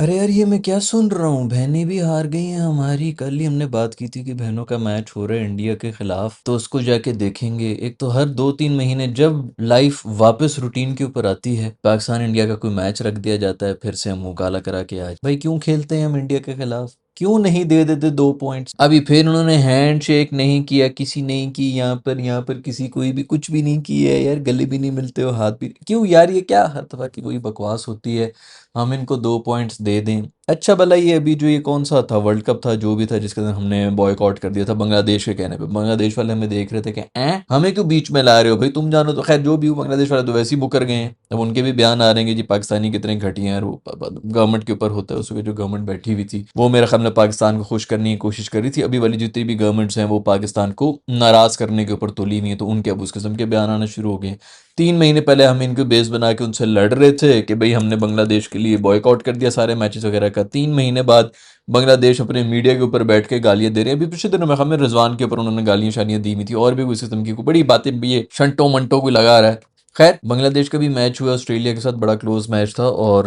अरे यार, ये मैं क्या सुन रहा हूँ? बहनें भी हार गई हैं हमारी। कल ही हमने बात की थी कि बहनों का मैच हो रहा है इंडिया के खिलाफ, तो उसको जाके देखेंगे। एक तो हर 2-3 महीने जब लाइफ वापस रूटीन के ऊपर आती है, पाकिस्तान इंडिया का कोई मैच रख दिया जाता है, फिर से हम मुंह काला करा के आज भाई क्यों खेलते हैं हम इंडिया के खिलाफ? क्यों नहीं दे देते 2 पॉइंट्स? अभी फिर उन्होंने हैंड शेक नहीं किया, किसी नहीं की, यहाँ पर किसी कोई भी कुछ भी नहीं किया है यार। गले भी नहीं मिलते हो, हाथ भी क्यों यार? ये क्या हर दफा की वही बकवास होती है। हम इनको 2 पॉइंट्स दे दें। अच्छा भला ये अभी जो ये कौन सा था, वर्ल्ड कप था जो भी था, जिसके अंदर हमने बॉयकॉट कर दिया था बांग्लादेश के कहने पे। बांग्लादेश वाले हमें देख रहे थे कि हमें क्यों बीच में ला रहे हो भाई, तुम जानो। तो खैर जो भी हो, बांग्लादेश वाले तो वैसे ही मुकर गए हैं। अब उनके भी बयान आ रहे हैं कि जी पाकिस्तानी कितने घटिया हैं। वो गवर्नमेंट के ऊपर होता है, उसके जो गवर्नमेंट बैठी हुई थी वो मेरे ख्याल में पाकिस्तान को खुश करने की कोशिश कर रही थी। अभी वाली जितनी भी गवर्नमेंट्स हैं वो पाकिस्तान को नाराज करने के ऊपर तुली हुई है, तो उनके अब उस किस्म के बयान आना शुरू हो गए। 3 महीने पहले हम इनको बेस बना के उनसे लड़ रहे थे कि भाई हमने बांग्लादेश के लिए बॉयकॉट कर दिया सारे मैचेस वगैरह का। 3 महीने बाद बांग्लादेश अपने मीडिया के ऊपर बैठ के गालियां दे रहे हैं। अभी पिछले दिनों में हमें रिजवान के ऊपर उन्होंने गालियां शालियां दी हुई थी, और भी कुछ किस्म की बड़ी बातें भी ये शंटो मंटो को लगा रहा है। खैर, बांग्लादेश का भी मैच हुआ ऑस्ट्रेलिया के साथ, बड़ा क्लोज मैच था, और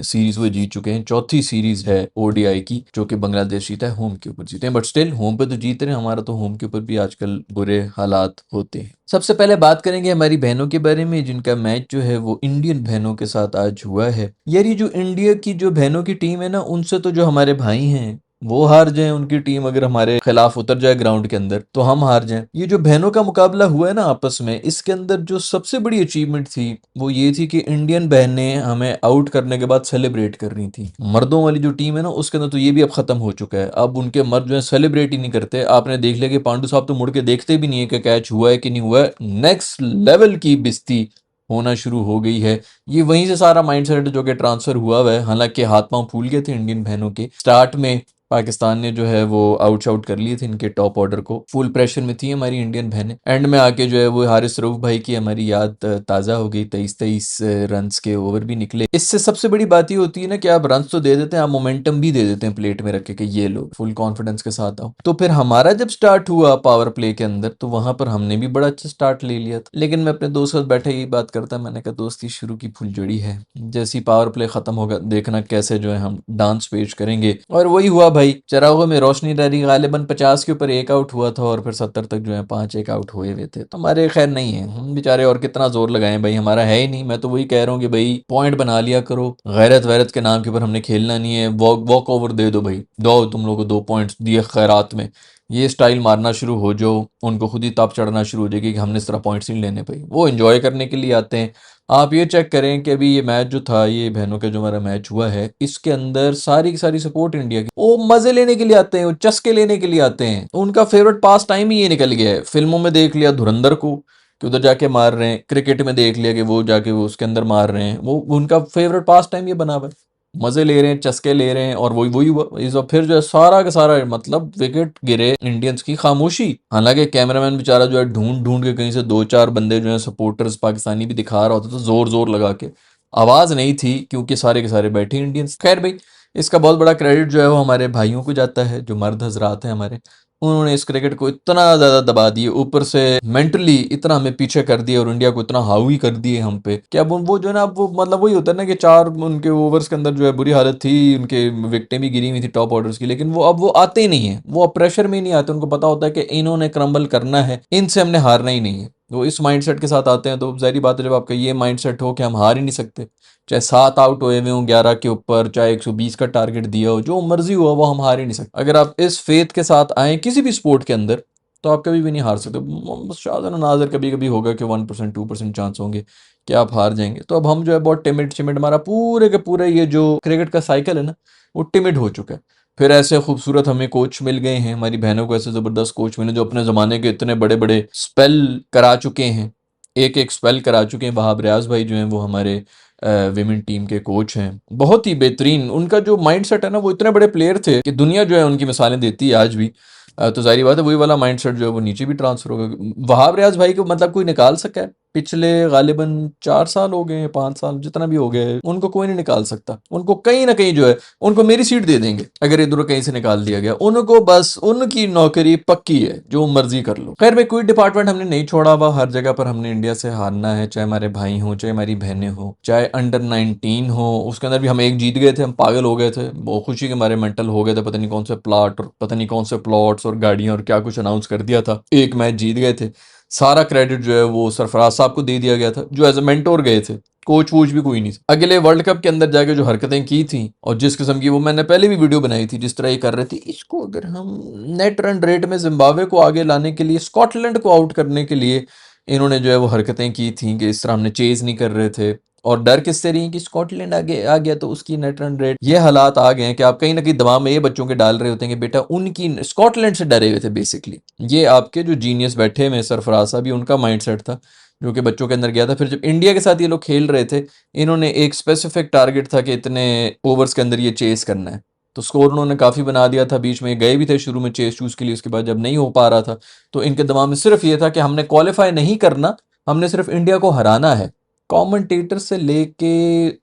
सीरीज वो जीत चुके हैं। चौथी सीरीज है ओडीआई की जो कि बांग्लादेश जीता है, होम के ऊपर जीते हैं, बट स्टिल होम पे तो जीत रहे हैं। हमारा तो होम के ऊपर भी आजकल बुरे हालात होते हैं। सबसे पहले बात करेंगे हमारी बहनों के बारे में, जिनका मैच जो है वो इंडियन बहनों के साथ आज हुआ है। यार ये जो इंडिया की जो बहनों की टीम है ना, उनसे तो जो हमारे भाई हैं वो हार जाएं, उनकी टीम अगर हमारे खिलाफ उतर जाए ग्राउंड के अंदर तो हम हार जाएं। ये जो बहनों का मुकाबला हुआ है ना आपस में, इसके अंदर जो सबसे बड़ी अचीवमेंट थी वो ये थी कि इंडियन बहनें हमें आउट करने के बाद सेलिब्रेट कर रही थी। मर्दों वाली जो टीम है ना, उसके अंदर तो ये भी अब खत्म हो चुका है। अब उनके मर्द जो है सेलिब्रेट ही नहीं करते। आपने देख लिया कि पांडु साहब तो मुड़ के देखते भी नहीं है कि कैच हुआ है कि नहीं हुआ है। नेक्स्ट लेवल की बिस्ती होना शुरू हो गई है। ये वहीं से सारा माइंडसेट जो कि ट्रांसफर हुआ है। हालांकि हाथ पांव फूल गए थे इंडियन बहनों के स्टार्ट में, पाकिस्तान ने जो है वो आउट आउट कर लिए थे इनके टॉप ऑर्डर को। फुल प्रेशर में थी हमारी इंडियन बहनें। एंड में आके जो है वो हारिस रऊफ भाई की हमारी याद ताज़ा हो गई। 23-23 रन्स के ओवर भी निकले। इससे सबसे बड़ी बात ये होती है ना कि आप रन्स तो दे देते हैं, आप मोमेंटम भी दे देते हैं प्लेट में रख के ये लो फुल कॉन्फिडेंस के साथ आओ। तो फिर हमारा जब स्टार्ट हुआ पावर प्ले के अंदर, तो वहां पर हमने भी बड़ा अच्छा स्टार्ट ले लिया था। लेकिन मैं अपने दोस्त के साथ बैठे यही बात करता, मैंने कहा दोस्ती शुरू की फुलझड़ी है, जैसी पावर प्ले खत्म होगा देखना कैसे जो है हम डांस पेश करेंगे। और वही हुआ भाई, चरागों में रोशनी रही। गालिबन 50 के ऊपर एक आउट हुआ था और फिर 70 तक जो है 5 एक आउट हुए हुए थे। तो हमारे खैर नहीं है, हम बेचारे और कितना जोर लगाएं भाई, हमारा है ही नहीं। मैं तो वही कह रहा हूँ कि भाई पॉइंट बना लिया करो। गैरत वैरत के नाम के ऊपर हमने खेलना नहीं है। वॉक ओवर दे दो भाई, दो तुम लोग को 2 पॉइंट्स दिए खैरात में। ये स्टाइल मारना शुरू हो जो, उनको खुद ही ताप चढ़ना शुरू हो जाएगी कि हमने इस तरह पॉइंट्स नहीं लेने भाई। वो एंजॉय करने के लिए आते हैं। आप ये चेक करें कि अभी ये मैच जो था, ये बहनों का जो हमारा मैच हुआ है, इसके अंदर सारी की सारी सपोर्ट इंडिया की। वो मजे लेने के लिए आते हैं, वो चस्के लेने के लिए आते हैं। उनका फेवरेट पास टाइम ही ये निकल गया है। फिल्मों में देख लिया धुरंधर को कि उधर जाके मार रहे हैं, क्रिकेट में देख लिया कि वो जाके वो उसके अंदर मार रहे हैं। वो उनका फेवरेट पास टाइम ये बना हुआ है। मजे ले रहे हैं, चस्के ले रहे हैं, और वही वही हुआ इस बार फिर जो है सारा का सारा मतलब विकेट गिरे इंडियंस की खामोशी। हालांकि कैमरामैन बेचारा जो है ढूंढ ढूंढ के कहीं से 2-4 बंदे जो है सपोर्टर्स पाकिस्तानी भी दिखा रहा होता, तो जोर जोर लगा के आवाज नहीं थी क्योंकि सारे के सारे बैठे इंडियंस। खैर भाई, इसका बहुत बड़ा क्रेडिट जो है वो हमारे भाइयों को जाता है, जो मर्द हजरात हैं हमारे। उन्होंने इस क्रिकेट को इतना ज्यादा दबा दिए, ऊपर से मेंटली इतना हमें पीछे कर दिया, और इंडिया को इतना हावी कर दिए हम पे कि अब वो जो है ना, अब वो मतलब वही होता है ना कि 4 उनके ओवर्स के अंदर जो है बुरी हालत थी, उनके विकेटें भी गिरी हुई थी टॉप ऑर्डर्स की। लेकिन वो अब वो आते ही नहीं है, वो अब प्रेशर में ही नहीं आते। उनको पता होता है कि इन्होंने क्रम्बल करना है, इनसे हमने हारना ही नहीं है। वो इस माइंडसेट के साथ आते हैं। तो जाहिर बात है, जब आपका ये माइंडसेट हो कि हम हार ही नहीं सकते, चाहे 7 आउट हुए हुए हों 11 के ऊपर, चाहे 120 का टारगेट दिया हो, जो मर्जी हुआ वो हम हार ही नहीं सकते। अगर आप इस फेथ के साथ आए किसी भी स्पोर्ट के अंदर, तो आप कभी भी नहीं हार सकते। बस शायद ना नाजर कभी कभी होगा कि 1% 2% चांस होंगे कि आप हार जाएंगे। तो अब हम जो है बहुत टिमिड चिमिड, हमारा पूरे के पूरे ये जो क्रिकेट का साइकिल है ना, वो टिमिड हो चुका है। फिर ऐसे खूबसूरत हमें कोच मिल गए हैं, हमारी बहनों को ऐसे ज़बरदस्त कोच मिले जो अपने ज़माने के इतने बड़े बड़े स्पेल करा चुके हैं। एक एक स्पेल करा चुके हैं। वहाब रियाज भाई जो हैं वो हमारे विमेन टीम के कोच हैं, बहुत ही बेहतरीन। उनका जो माइंडसेट है ना, वो इतने बड़े प्लेयर थे कि दुनिया जो है उनकी मिसालें देती है आज भी। तो जाहिर बात है वही वाला माइंडसेट जो है वो नीचे भी ट्रांसफर होगा। वहाब रियाज भाई को मतलब कोई निकाल सका है? पिछले गालिबन 4 साल हो गए हैं, 5 साल जितना भी हो गया है, उनको कोई नहीं निकाल सकता। उनको कहीं न कहीं जो है, उनको मेरी सीट दे देंगे, अगर इधर कहीं से निकाल दिया गया। उनको बस उनकी नौकरी पक्की है, जो मर्ज़ी कर लो। खैर भाई, कोई डिपार्टमेंट हमने नहीं छोड़ा हुआ, हर जगह पर हमने इंडिया से हारना है, चाहे हमारे भाई हों, चाहे हमारी बहनें हों, चाहे अंडर 19 हो, उसके अंदर भी हम एक जीत गए थे, हम पागल हो गए थे। बहुत खुशी के हमारे मेंटल हो गए थे, पता नहीं कौन से प्लॉट और पता नहीं कौन से प्लॉट्स और गाड़ियाँ और क्या कुछ अनाउंस कर दिया था। एक मैच जीत गए थे। सारा क्रेडिट जो है वो सरफराज साहब को दे दिया गया था, जो एज ए मेंटोर गए थे। कोच वोच भी कोई नहीं था। अगले वर्ल्ड कप के अंदर जाके जो हरकतें की थी और जिस किस्म की, वो मैंने पहले भी वीडियो बनाई थी, जिस तरह ये कर रहे थे, इसको अगर हम नेट रन रेट में जिम्बाब्वे को आगे लाने के लिए, स्कॉटलैंड को आउट करने के लिए इन्होंने जो है वो हरकतें की थी कि इस तरह हमने चेज नहीं कर रहे थे। और डर किससे रही कि स्कॉटलैंड आगे आ गया तो उसकी नेट रन रेट, ये हालात आ गए हैं कि आप कहीं ना कहीं दबाव में ये बच्चों के डाल रहे होते हैं कि बेटा उनकी, स्कॉटलैंड से डरे हुए थे बेसिकली। ये आपके जो जीनियस बैठे हुए सरफराज साहब, भी उनका माइंडसेट था जो कि बच्चों के अंदर गया था। फिर जब इंडिया के साथ ये लोग खेल रहे थे, इन्होंने एक स्पेसिफिक टारगेट था कि इतने ओवर्स के अंदर ये चेस करना है, तो स्कोर उन्होंने काफ़ी बना दिया था। बीच में गए भी थे शुरू में चेस चूज के लिए, उसके बाद जब नहीं हो पा रहा था तो इनके दिमाग में सिर्फ ये था कि हमने क्वालिफाई नहीं करना, हमने सिर्फ इंडिया को हराना है। कमेंटेटर से लेके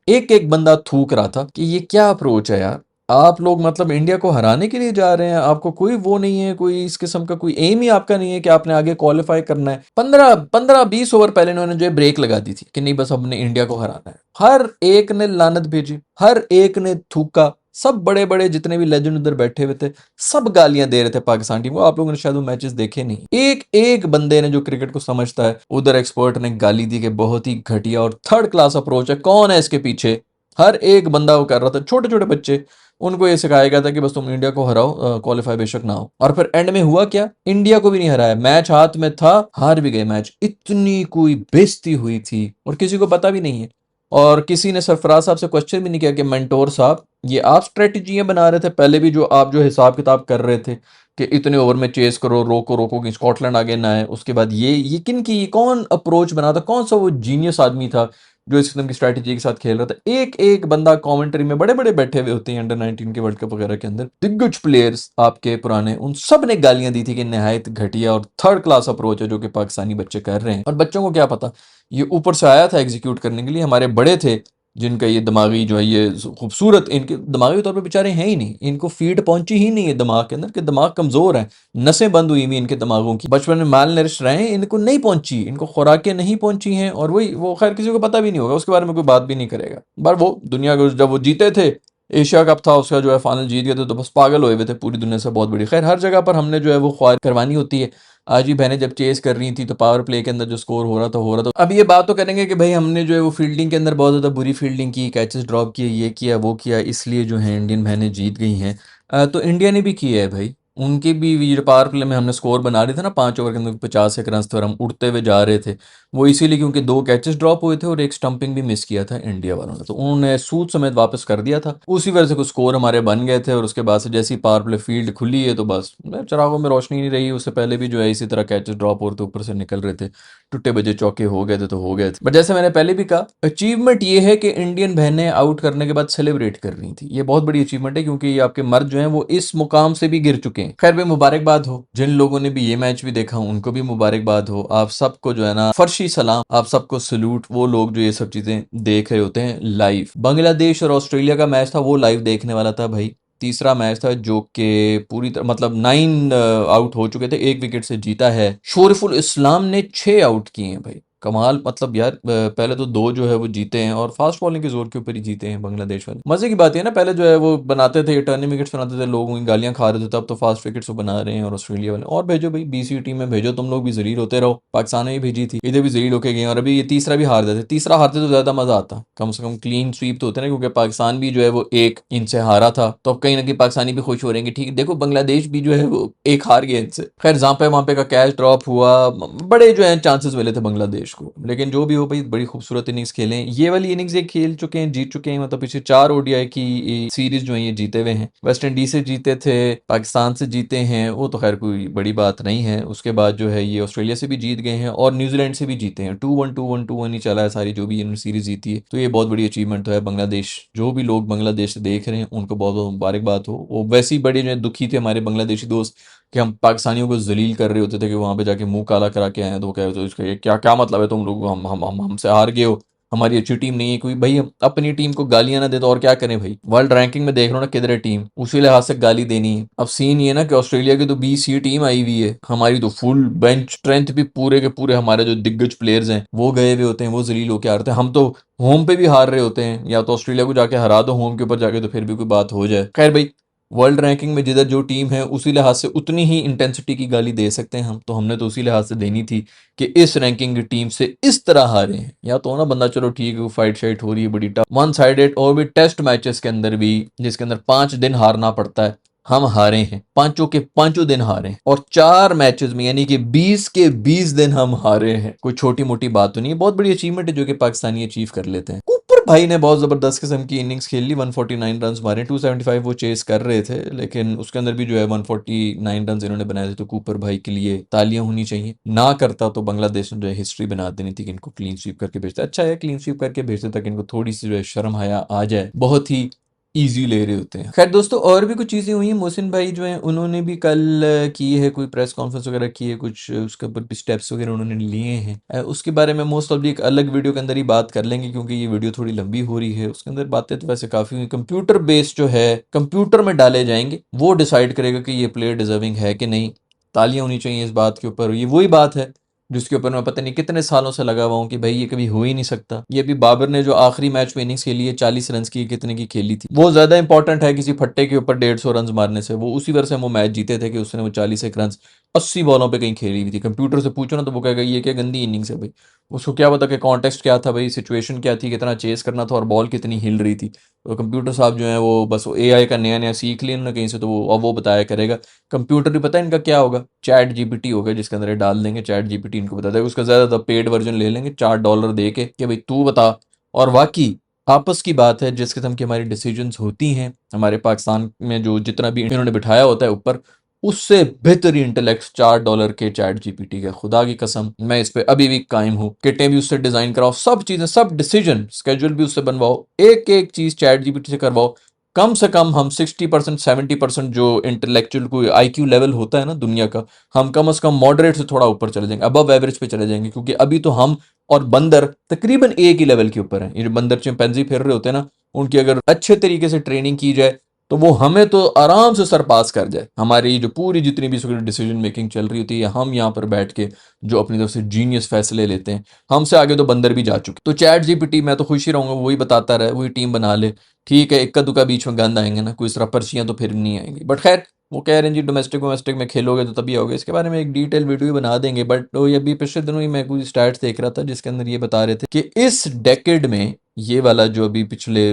एक एक बंदा थूक रहा था कि ये क्या अप्रोच है यार, आप लोग मतलब इंडिया को हराने के लिए जा रहे हैं, आपको कोई वो नहीं है, कोई इस किस्म का कोई एम ही आपका नहीं है कि आपने आगे क्वालिफाई करना है। 15-20 ओवर पहले इन्होंने जो है ब्रेक लगा दी थी कि नहीं बस हमने इंडिया को हराना है। हर एक ने लानत भेजी, हर एक ने थूका। सब बड़े बड़े जितने भी लेजेंड उधर बैठे हुए थे, सब गालियां दे रहे थे पाकिस्तान टीम को। आप लोगों ने शायद वो मैचेस देखे नहीं। एक एक बंदे ने जो क्रिकेट को समझता है, उधर एक्सपर्ट ने गाली दी कि बहुत ही घटिया और थर्ड क्लास अप्रोच है, कौन है इसके पीछे। हर एक बंदा वो कर रहा था, छोटे छोटे बच्चे, उनको ये सिखाया गया था कि बस तुम इंडिया को हराओ, क्वालिफाई बेशक ना हो। और फिर एंड में हुआ क्या, इंडिया को भी नहीं हराया, मैच हाथ में था, हार भी गए मैच। इतनी कोई बेइज्जती हुई थी और किसी को पता भी नहीं है। और किसी ने सरफराज साहब से क्वेश्चन भी नहीं किया कि मेंटोर साहब, ये आप स्ट्रेटजियां बना रहे थे पहले भी, जो आप जो हिसाब किताब कर रहे थे कि इतने ओवर में चेस करो, रोको रोको कि स्कॉटलैंड आगे ना आए, उसके बाद ये किन की, कौन अप्रोच बना था, कौन सा वो जीनियस आदमी था जो इस किस्म की स्ट्रैटेजी के साथ खेल रहा था। एक एक बंदा कमेंट्री में, बड़े बड़े बैठे हुए होते हैं अंडर 19 के वर्ल्ड कप वगैरह के अंदर, दिग्गज प्लेयर्स आपके पुराने, उन सब ने गालियां दी थी कि निहायत घटिया और थर्ड क्लास अप्रोच है जो कि पाकिस्तानी बच्चे कर रहे हैं। और बच्चों को क्या पता, ये ऊपर से आया था एग्जीक्यूट करने के लिए। हमारे बड़े थे जिनका ये दिमागी जो है, ये खूबसूरत, इनके दिमागी तौर पे बेचारे हैं ही नहीं, इनको फीड पहुंची ही नहीं है दिमाग के अंदर, कि दिमाग कमजोर है, नसें बंद हुई हुई इनके दिमागों की, बचपन में माल नरिश रहे हैं, इनको नहीं पहुंची, इनको खुराकें नहीं पहुंची हैं। और वही वो, खैर किसी को पता भी नहीं होगा, उसके बारे में कोई बात भी नहीं करेगा। पर वो दुनिया को जब वो जीते थे, एशिया कप था उसका जो है फाइनल जीत गए थे, तो बस पागल हुए हुए थे पूरी दुनिया से, बहुत बड़ी। खैर हर जगह पर हमने जो है वो ख्वाहिश करवानी होती है। आज ही बहनें जब चेस कर रही थी तो पावर प्ले के अंदर जो स्कोर हो रहा था, हो रहा था। अब ये बात तो करेंगे कि भाई हमने जो है वो फील्डिंग के अंदर बहुत ज़्यादा बुरी फील्डिंग की, कैचेस ड्रॉप किए, ये किया वो किया, इसलिए जो है इंडियन बहनें जीत गई हैं। तो इंडिया ने भी किया है भाई, उनके भी जो पावर प्ले में हमने स्कोर बना रहे थे ना, 5 ओवर के अंदर 50 रन थे और हम उड़ते हुए जा रहे थे, वो इसीलिए क्योंकि 2 कैचेस ड्रॉप हुए थे और एक स्टंपिंग भी मिस किया था इंडिया वालों ने, तो उन्होंने सूद समेत वापस कर दिया था। उसी वजह से कुछ स्कोर हमारे बन गए थे। और उसके बाद से जैसी पावर प्ले फील्ड खुली है तो बस चिरागों में रोशनी नहीं रही। उससे पहले भी जो है इसी तरह कैचेस ड्रॉप हो रहे थे, ऊपर से निकल रहे थे, टुट्टे बजे चौके हो गए थे तो हो गए थे। बट जैसे मैंने पहले भी कहा, अचीवमेंट ये है कि इंडियन बहनें आउट करने के बाद सेलिब्रेट कर रही थी, ये बहुत बड़ी अचीवमेंट है, क्योंकि ये आपके मर्द जो हैं वो इस मुकाम से भी गिर चुके हैं। खैर भाई, मुबारकबाद हो जिन लोगों ने भी ये मैच भी देखा, उनको भी मुबारकबाद हो। आप सबको जो है ना फर्शी सलाम, आप सबको सलूट, वो लोग जो ये सब चीजें देख रहे होते हैं लाइव। बांग्लादेश और ऑस्ट्रेलिया का मैच था, वो लाइव देखने वाला था भाई। तीसरा मैच था जो कि पूरी तरह मतलब 9 आउट हो चुके थे, एक विकेट से जीता है। शोरफुल इस्लाम ने 6 आउट किए हैं भाई, कमाल। मतलब यार पहले तो 2 जो है वो जीते हैं और फास्ट बॉलिंग के जोर के ऊपर ही जीते हैं बांग्लादेश वाले। मजे की बात है ना, पहले जो है वो बनाते थे टर्निंग विकेट्स बनाते थे, लोग उनकी गालियां खा रहे थे, तब तो फास्ट विकेट्स वो बना रहे हैं। और ऑस्ट्रेलिया वाले और भेजो भाई, बीसी टीम में भेजो, तुम लोग भी जलील होते रहो। पाकिस्तान ने भी भेजी थी, इधर भी जलील होके गए और अभी ये तीसरा भी हार देते। तीसरा हारते तो ज्यादा मजा आता, कम से कम क्लीन स्वीप तो होते ना, क्योंकि पाकिस्तान भी जो है वो एक इनसे हारा था, तो अब कहीं ना कहीं पाकिस्तानी भी खुश हो रहे हैं ठीक है, देखो बांग्लादेश भी जो है वो एक हार गया इनसे। खैर जहाँ पे वहाँ पे का कैच ड्रॉप हुआ, बड़े जो है चांसेस मिले थे बांग्लादेश को, लेकिन जो भी हो भाई, बड़ी खूबसूरत इनिंग्स खेले हैं। ये वाली इनिंग्स ये खेल चुके हैं, जीत चुके हैं, मतलब पिछले 4 ओडीआई की सीरीज जो है ये जीते हुए हैं। वेस्ट इंडीज से जीते थे, पाकिस्तान से जीते हैं, वो तो खैर कोई बड़ी बात नहीं है। उसके बाद जो है ये ऑस्ट्रेलिया से भी जीत गए हैं और न्यूजीलैंड से भी जीते हैं। 2-1 ही चला है सारी जो भी इन्होंने सीरीज जीती है, तो ये बहुत बड़ी अचीवमेंट तो है। बांग्लादेश, जो भी लोग बांग्लादेश से देख रहे हैं उनको बहुत बहुत मुबारकबाद हो। वो वैसे ही बड़े जो है दुखी थे हमारे बांग्लादेशी दोस्त, कि हम पाकिस्तानियों को जलील कर रहे होते थे कि वहाँ पे जाके मुंह काला करा के आए हैं, तो वो कह रहे थे इसका ये क्या क्या मतलब है, तुम लोग हम हमसे हार गए हो, हमारी अच्छी टीम नहीं है कोई। भाई हम अपनी टीम को गालियां ना दे तो और क्या करें भाई, वर्ल्ड रैंकिंग में देख लो ना किधर है टीम, उसी लिहाज से गाली देनी है। अब सीन ये ना कि ऑस्ट्रेलिया की तो 20 ही टीम आई हुई है, हमारी तो फुल बेंच स्ट्रेंथ भी पूरे के पूरे हमारे जो दिग्गज प्लेयर्स हैं वो गए हुए होते हैं, वो जलील होके हारते हैं। हम तो होम पे भी हार रहे होते हैं, या तो ऑस्ट्रेलिया को जाके हरा दो होम के ऊपर जाके तो फिर भी कोई बात हो जाए। खैर भाई, वर्ल्ड रैंकिंग में जिधर जो टीम है उसी लिहाज से उतनी ही इंटेंसिटी की गाली दे सकते हैं हम, तो हमने तो उसी लिहाज से देनी थी कि इस रैंकिंग की टीम से इस तरह हारे हैं। या तो ना बंदा चलो ठीक है फाइट शाइट हो रही है बड़ी टफ वन साइडेड, और भी टेस्ट मैचेस के अंदर भी जिसके अंदर 5 दिन हारना पड़ता है, हम हारे हैं, पांचों के पांचों दिन हारे हैं, और 4 मैचेस में यानी कि 20 के 20 दिन हम हारे हैं। कोई छोटी मोटी बात तो नहीं है, बहुत बड़ी अचीवमेंट है जो कि पाकिस्तानी अचीव कर लेते हैं। कूपर भाई ने बहुत जबरदस्त किस्म की इनिंग्स खेल ली, 149 रन मारे, 275 वो चेस कर रहे थे, लेकिन उसके अंदर भी जो है 149 रन इन्होंने बनाए थे, तो कूपर भाई के लिए तालियां होनी चाहिए। ना करता तो बांग्लादेश ने जो है हिस्ट्री बना देनी थी कि इनको क्लीन स्वीप करके भेजता। अच्छा है क्लीन स्वीप करके भेजते ताकि इनको थोड़ी सी जो है शर्म हया आ जाए, बहुत ही ईजी ले रहे होते हैं। खैर दोस्तों, और भी कुछ चीज़ें हुई हैं। मोहसिन भाई जो हैं उन्होंने भी कल की है कोई प्रेस कॉन्फ्रेंस वगैरह की है, कुछ उसके ऊपर भी स्टेप्स वगैरह उन्होंने लिए हैं। उसके बारे में मोस्ट ऑफ एक अलग वीडियो के अंदर ही बात कर लेंगे, क्योंकि ये वीडियो थोड़ी लंबी हो रही है। उसके अंदर बातें तो वैसे काफ़ी हुई। कंप्यूटर बेस्ड जो है कंप्यूटर में डाले जाएंगे, वो डिसाइड करेगा कि ये प्लेयर डिजर्विंग है कि नहीं। तालियां होनी चाहिए इस बात के ऊपर। ये वही बात है जिसके ऊपर मैं पता नहीं कितने सालों से लगा हुआ हूँ कि भाई ये कभी हो ही नहीं सकता। ये भी बाबर ने जो आखिरी मैच में इनिंग्स खेली है 40 रन की, कितने की खेली थी, वो ज्यादा इंपॉर्टेंट है किसी फट्टे के ऊपर 150 रन मारने से। वो उसी वजह से वो मैच जीते थे कि उसने वो 41 रन 80 बॉलों पे कहीं खेली हुई थी। कंप्यूटर से पूछो ना तो वो कहेगा ये क्या गंदी इनिंग्स है भाई। उसको क्या पता कि कॉन्टेक्स्ट क्या था भाई, सिचुएशन क्या थी, कितना चेस करना था और बॉल कितनी हिल रही थी। तो कंप्यूटर साहब जो है वो बस AI का नया नया सीख लिया ना कहीं से, तो वो अब वो बताया करेगा। कंप्यूटर भी पता है इनका क्या होगा, चैट जीपीटी होगा, जिसके अंदर ये डाल देंगे, चैट जीपीटी इनको बता देगा। उसका ज्यादा पेड वर्जन ले लेंगे $4 दे के कि भाई तू बता। और वाकई आपस की बात है, जिस किस्म की हमारी डिसीजंस होती हैं हमारे पाकिस्तान में, जो जितना भी इन्होंने बिठाया होता है ऊपर, उससे बेहतरीन इंटेलेक्ट $4 के चैट जीपीटी का। खुदा की कसम मैं इस पे अभी भी कायम हूँ। किटें भी उससे डिजाइन कराओ, सब चीजें, सब डिसीजन स्केड्यूल भी उससे बनवाओ, एक एक चीज चैट जीपीटी से करवाओ। कम से कम हम 60% 70% जो इंटेलेक्चुअल कोई IQ लेवल होता है ना दुनिया का, हम कम से कम मॉडरेट से थोड़ा ऊपर चले जाएंगे, अबव एवरेज पे चले जाएंगे। क्योंकि अभी तो हम और बंदर तकरीबन एक ही लेवल के ऊपर हैं। ये जो बंदर चिंपैंजी फिर रहे होते हैं ना, उनकी अगर अच्छे तरीके से ट्रेनिंग की जाए तो वो हमें तो आराम से सरपास कर जाए। हमारी जो पूरी जितनी भी डिसीजन मेकिंग चल रही होती है, हम यहाँ पर बैठ के जो अपनी तरफ से जीनियस फैसले लेते हैं, हमसे आगे तो बंदर भी जा चुके। तो चैट जीपीटी मैं तो खुश ही रहूंगा वही बताता रहे, वही टीम बना ले। ठीक है, इक्का दुक्का बीच में गंद आएंगे ना, कोई इस तरह पर्चियां तो फिर नहीं आएंगी। बट खैर, वो कह रहे हैं जी डोमेस्टिक वोमेस्टिक में खेलोगे तो तभी आओगे। इसके बारे में एक डिटेल वीडियो बना देंगे। बट तो ये अभी पिछले दिनों ही मैं कोई स्टैट्स देख रहा था जिसके अंदर ये बता रहे थे कि इस डेकेड में ये वाला जो अभी पिछले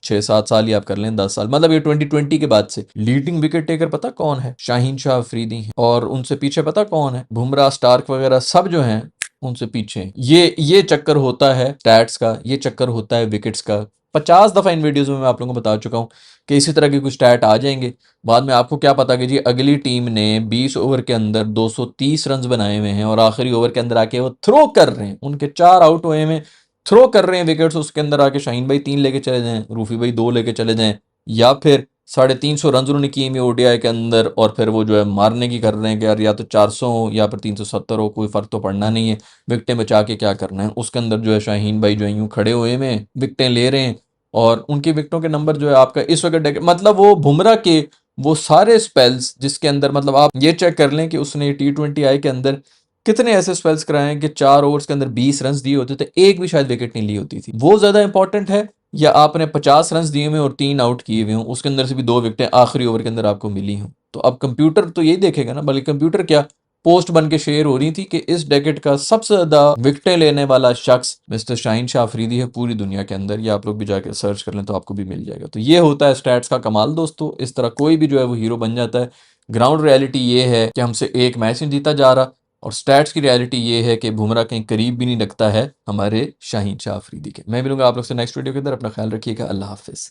6-7 साल, ही आप कर लें 10 साल, मतलब ये 2020 के बाद से लीडिंग विकेट टेकर पता कौन है? शाहीन शाह अफरीदी है। और उनसे पीछे पता कौन है? बुमराह, स्टार्क वगैरह सब जो हैं उनसे पीछे हैं। ये चक्कर होता है स्टैट्स का, ये चक्कर होता है विकेट्स का। 50 दफा इन वीडियोस में मैं आप लोगों को बता चुका हूँ कि इसी तरह के कुछ स्टैट आ जाएंगे। बाद में आपको क्या पता कि जी अगली टीम ने 20 ओवर के अंदर 230 रन बनाए हुए हैं और आखिरी ओवर के अंदर आके वो थ्रो कर रहे हैं, उनके 4 आउट हुए हैं, थ्रो कर रहे हैं विकेट्स। उसके अंदर आके शाहीन भाई 3 लेके चले जाएं, रूफी भाई 2 लेके चले जाएं, या फिर 350 रन उन्होंने किए हुए ODI के अंदर, और फिर वो जो है मारने की कर रहे हैं कि यार या तो 400 हो या फिर 370 हो, कोई फर्क तो पड़ना नहीं है, विकटें बचा के क्या करना है। उसके अंदर जो है शाहीन भाई जो है यूं खड़े हुए में विकटें ले रहे हैं, और उनकी विकटों के नंबर जो है आपका इस वक्त मतलब वो बुमराह के वो सारे स्पेल्स जिसके अंदर, मतलब आप ये चेक कर लें कि उसने T20I के अंदर कितने ऐसे स्पेल्स कराए हैं कि 4 ओवर्स के अंदर 20 रन दिए होते थे, एक भी शायद विकेट नहीं ली होती थी। वो ज्यादा इंपॉर्टेंट है, या आपने 50 रन दिए हुए और 3 आउट किए हुए हों, उसके अंदर से भी 2 विकेटें आखिरी ओवर के अंदर आपको मिली हों। तो अब कंप्यूटर तो यही देखेगा ना, बल्कि कंप्यूटर क्या पोस्ट बन के शेयर हो रही थी कि इस डेकेड का सबसे ज्यादा विकेटें लेने वाला शख्स मिस्टर शाहीन शाह अफरीदी है पूरी दुनिया के अंदर। ये आप लोग भी जाकर सर्च कर लें तो आपको भी मिल जाएगा। तो ये होता है स्टैट्स का कमाल दोस्तों, इस तरह कोई भी जो है वो हीरो बन जाता है। ग्राउंड रियलिटी ये है कि हमसे एक मैच नहीं जीता जा रहा, और स्टैट्स की रियलिटी ये है कि बुमराह कहीं करीब भी नहीं लगता है हमारे शाहीन शाह अफरीदी के। मैं मिलूंगा आप लोग से नेक्स्ट वीडियो के अंदर। अपना ख्याल रखिएगा। अल्लाह हाफिज।